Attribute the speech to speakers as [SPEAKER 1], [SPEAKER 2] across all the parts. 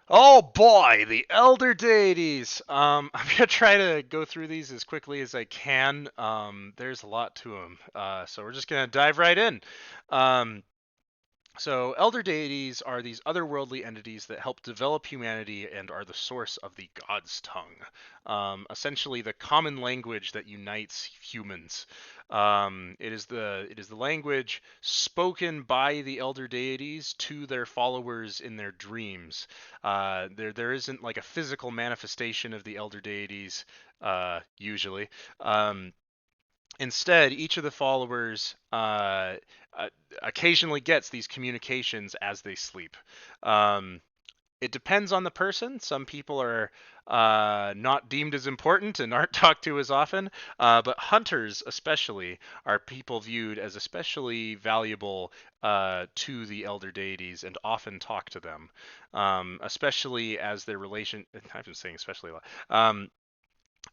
[SPEAKER 1] Oh boy, the Elder Deities. I'm gonna try to go through these as quickly as I can. There's a lot to them, so we're just gonna dive right in. Um, so, elder deities are these otherworldly entities that help develop humanity and are the source of the god's tongue. Essentially, the common language that unites humans. It is the language spoken by the elder deities to their followers in their dreams. There isn't like a physical manifestation of the elder deities usually. Instead, each of the followers uh, occasionally gets these communications as they sleep. Um, it depends on the person. Some people are not deemed as important and aren't talked to as often, but hunters, especially, are people viewed as especially valuable to the elder deities and often talk to them, especially as their relation. I've been saying especially a lot.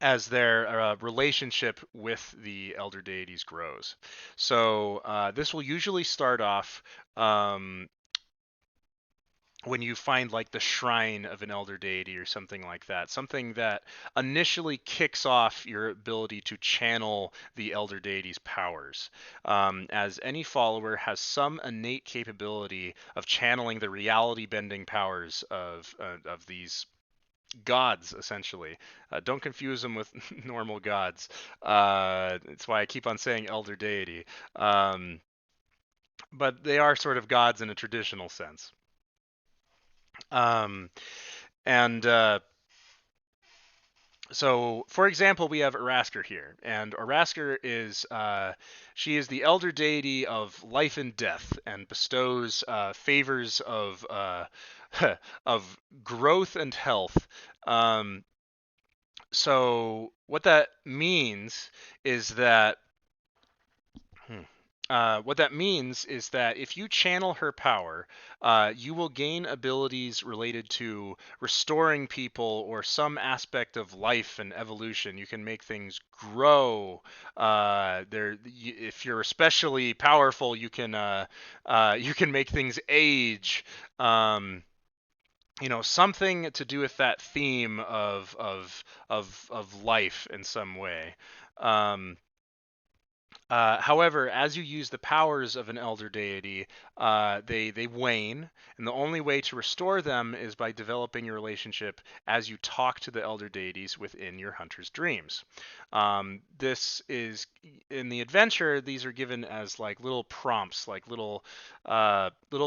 [SPEAKER 1] As their relationship with the elder deities grows. So this will usually start off when you find like the shrine of an elder deity or something like that, something that initially kicks off your ability to channel the elder deity's powers, as any follower has some innate capability of channeling the reality bending powers of these gods, essentially. Don't confuse them with normal gods. That's why I keep on saying elder deity. Um, but they are sort of gods in a traditional sense. Um, and So, for example, we have Arasker here, and Arasker is she is the elder deity of life and death, and bestows favors of of growth and health. Um, so what that means is that what that means is that if you channel her power, you will gain abilities related to restoring people or some aspect of life and evolution. You can make things grow. If you're especially powerful, you can make things age. Um, something to do with that theme of life in some way. Um, However, as you use the powers of an elder deity, they wane, and the only way to restore them is by developing your relationship as you talk to the elder deities within your hunter's dreams. This is in the adventure; these are given as like little prompts, like little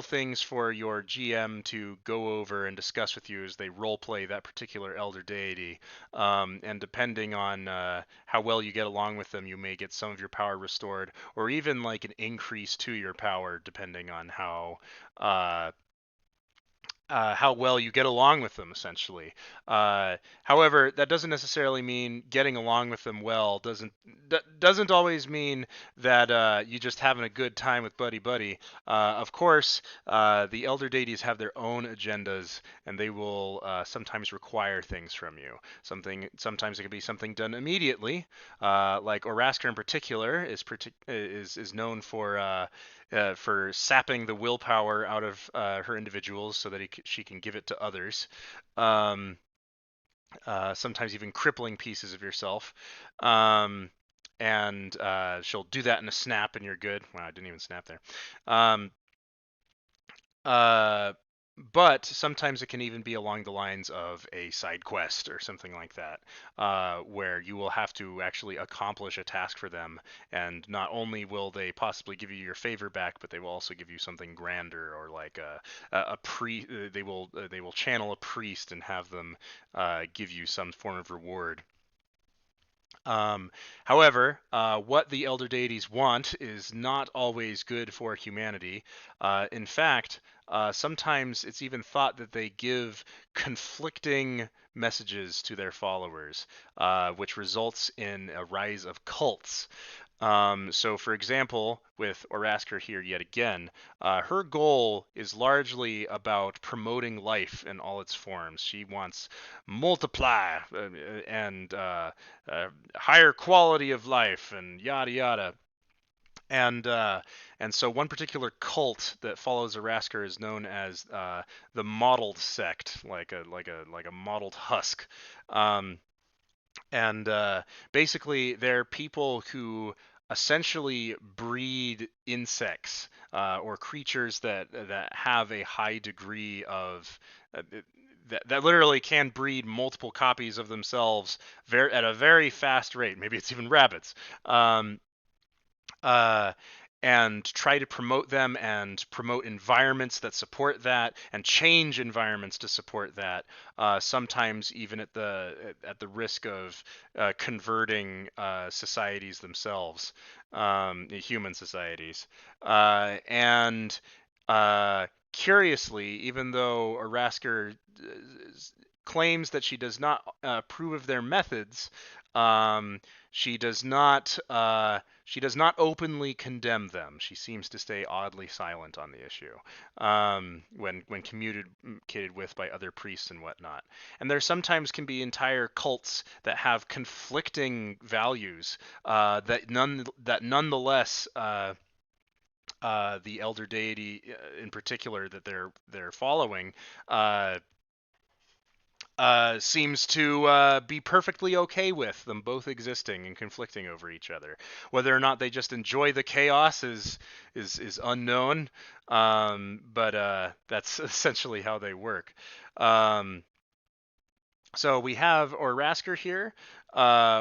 [SPEAKER 1] things for your GM to go over and discuss with you as they role play that particular elder deity. And depending on how well you get along with them, you may get some of your power restored, or even like an increase to your power, depending on how well you get along with them, essentially. However, that doesn't necessarily mean getting along with them well. Doesn't always mean that you just having a good time with buddy buddy. Of course, the elder deities have their own agendas, and they will sometimes require things from you. Sometimes it can be something done immediately, like Orasker in particular is known for sapping the willpower out of her individuals so that she can give it to others. Um, Sometimes even crippling pieces of yourself. Um, and she'll do that in a snap, and you're good. Wow, I didn't even snap there. Um, uh, but sometimes it can even be along the lines of a side quest or something like that, where you will have to actually accomplish a task for them, and not only will they possibly give you your favor back, but they will also give you something grander, or like a pre. They will channel a priest and have them give you some form of reward. Um, However, what the elder deities want is not always good for humanity. In fact, sometimes it's even thought that they give conflicting messages to their followers, which results in a rise of cults. So, for example, with Orasker here yet again, her goal is largely about promoting life in all its forms. She wants multiply and higher quality of life and yada yada. and uh, and so one particular cult that follows Arasker is known as the Mottled Sect, like a mottled husk. Um, and Basically they're people who essentially breed insects or creatures that have a high degree of that literally can breed multiple copies of themselves at a very fast rate. Maybe it's even rabbits. Um, uh, and try to promote them and promote environments that support that and change environments to support that. Sometimes even at the risk of converting societies themselves, human societies. And Curiously, even though Arasker claims that she does not approve of their methods, um, she does not. She does not openly condemn them. She seems to stay oddly silent on the issue when communicated with by other priests and whatnot. And there sometimes can be entire cults that have conflicting values that nonetheless the elder deity in particular that they're following uh, seems to be perfectly okay with them both existing and conflicting over each other. Whether or not they just enjoy the chaos is unknown, but that's essentially how they work. Um, so we have Orasker here.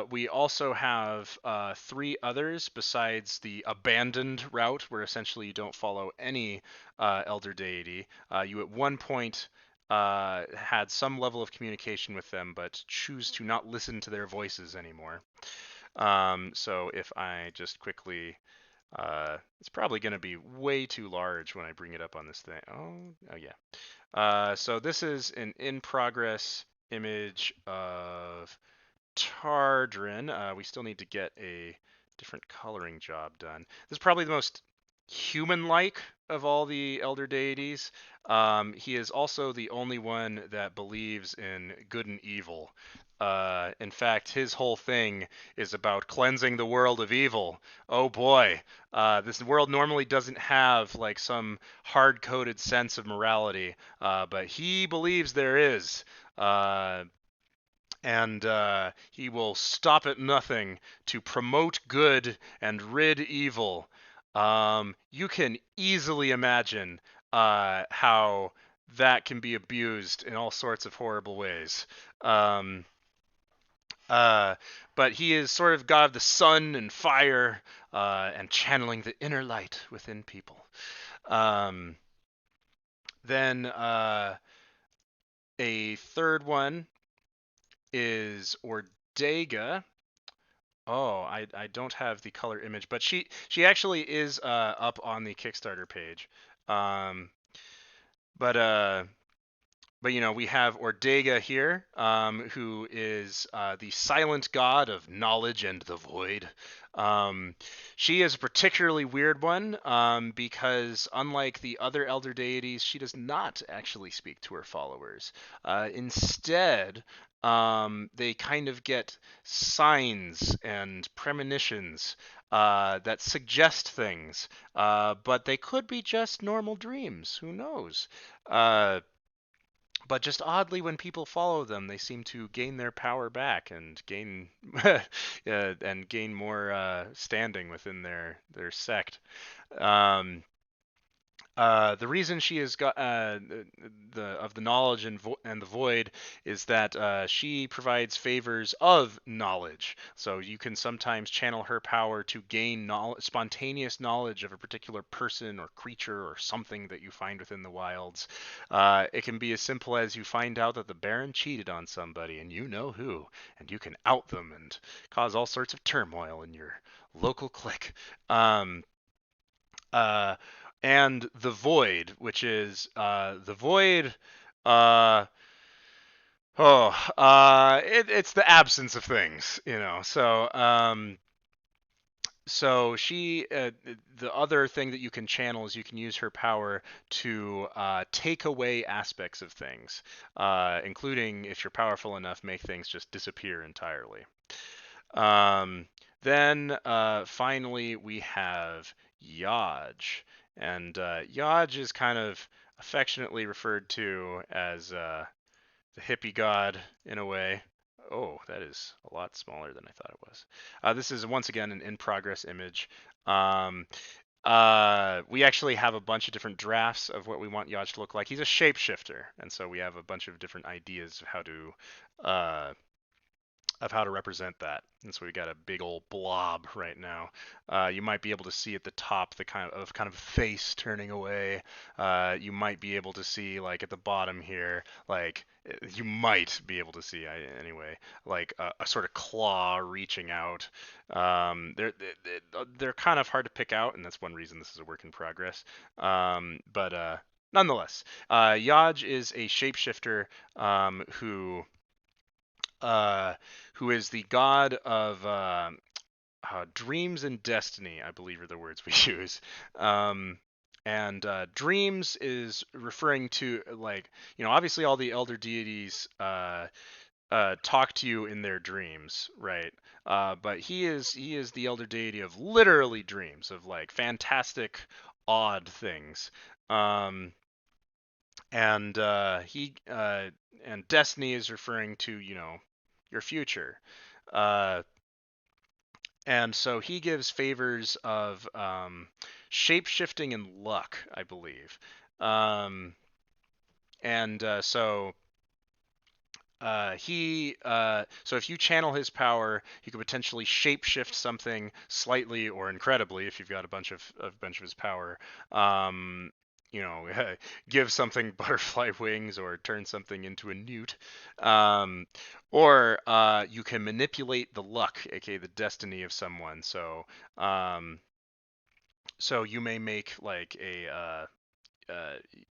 [SPEAKER 1] We also have three others besides the abandoned route, where essentially you don't follow any elder deity. You at one point had some level of communication with them, but choose to not listen to their voices anymore. So if I just quickly, it's probably going to be way too large when I bring it up on this thing. Oh yeah. So this is an in progress image of Tardrin. We still need to get a different coloring job done. This is probably the most human-like of all the elder deities. He is also the only one that believes in good and evil. In fact, his whole thing is about cleansing the world of evil. Oh boy, this world normally doesn't have like some hard-coded sense of morality, but he believes there is. And he will stop at nothing to promote good and rid evil. You can easily imagine how that can be abused in all sorts of horrible ways. Um, uh, but he is sort of god of the sun and fire and channeling the inner light within people. Um, then a third one is Ordega. Oh, I don't have the color image, but she actually is up on the Kickstarter page. Um, but we have Ordega here, who is the silent god of knowledge and the void. Um, she is a particularly weird one because, unlike the other elder deities, she does not actually speak to her followers. Instead, they kind of get signs and premonitions that suggest things, but they could be just normal dreams. Who knows? Uh, but just oddly, when people follow them, they seem to gain their power back and gain more standing within their sect. Um, the reason she has got the knowledge and the void is that she provides favors of knowledge. So you can sometimes channel her power to gain spontaneous knowledge of a particular person or creature or something that you find within the wilds. It can be as simple as you find out that the Baron cheated on somebody and you know who, and you can out them and cause all sorts of turmoil in your local clique. Um, uh, and the void, which is the void. Uh, it's the absence of things, you know. So the other thing that you can channel is you can use her power to take away aspects of things, including if you're powerful enough, make things just disappear entirely. Um, then finally we have Yaj, and Yaj is kind of affectionately referred to as the hippie god in a way. Oh, that is a lot smaller than I thought it was. This is once again an in progress image. Um, we actually have a bunch of different drafts of what we want Yaj to look like. He's a shapeshifter, and so we have a bunch of different ideas uh, of how to represent that. And so we got a big old blob right now. You might be able to see at the top the kind of face turning away. You might be able to see like at the bottom here, like you might be able to see anyway, like a sort of claw reaching out. They're kind of hard to pick out, and that's one reason this is a work in progress. But nonetheless, Yaj is a shapeshifter who uh, who is the god of dreams and destiny, I believe are the words we use. Um, and dreams is referring to like obviously all the elder deities talk to you in their dreams, right? But he is the elder deity of literally dreams of like fantastic, odd things. Um, and he and destiny is referring to your future. Uh, and so he gives favors of shape shifting and luck, I believe. Um, and so if you channel his power, you could potentially shapeshift something slightly or incredibly if you've got a bunch of his power. Um, you know, give something butterfly wings or turn something into a newt. Um, or you can manipulate the luck, aka the destiny of someone. Um, so you may make like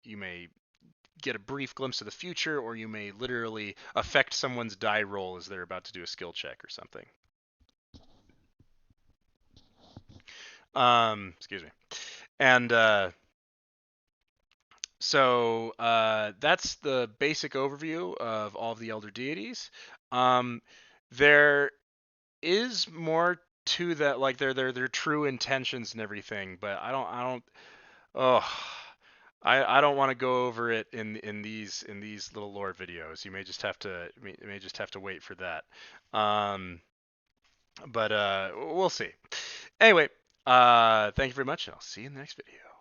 [SPEAKER 1] you may get a brief glimpse of the future, or you may literally affect someone's die roll as they're about to do a skill check or something. Excuse me. And that's the basic overview of all of the elder deities. Um, there is more to that, like their true intentions and everything, but I don't. Oh, I don't want to go over it in these little lore videos. You may just have to wait for that. Um, but we'll see. Anyway, thank you very much, and I'll see you in the next video.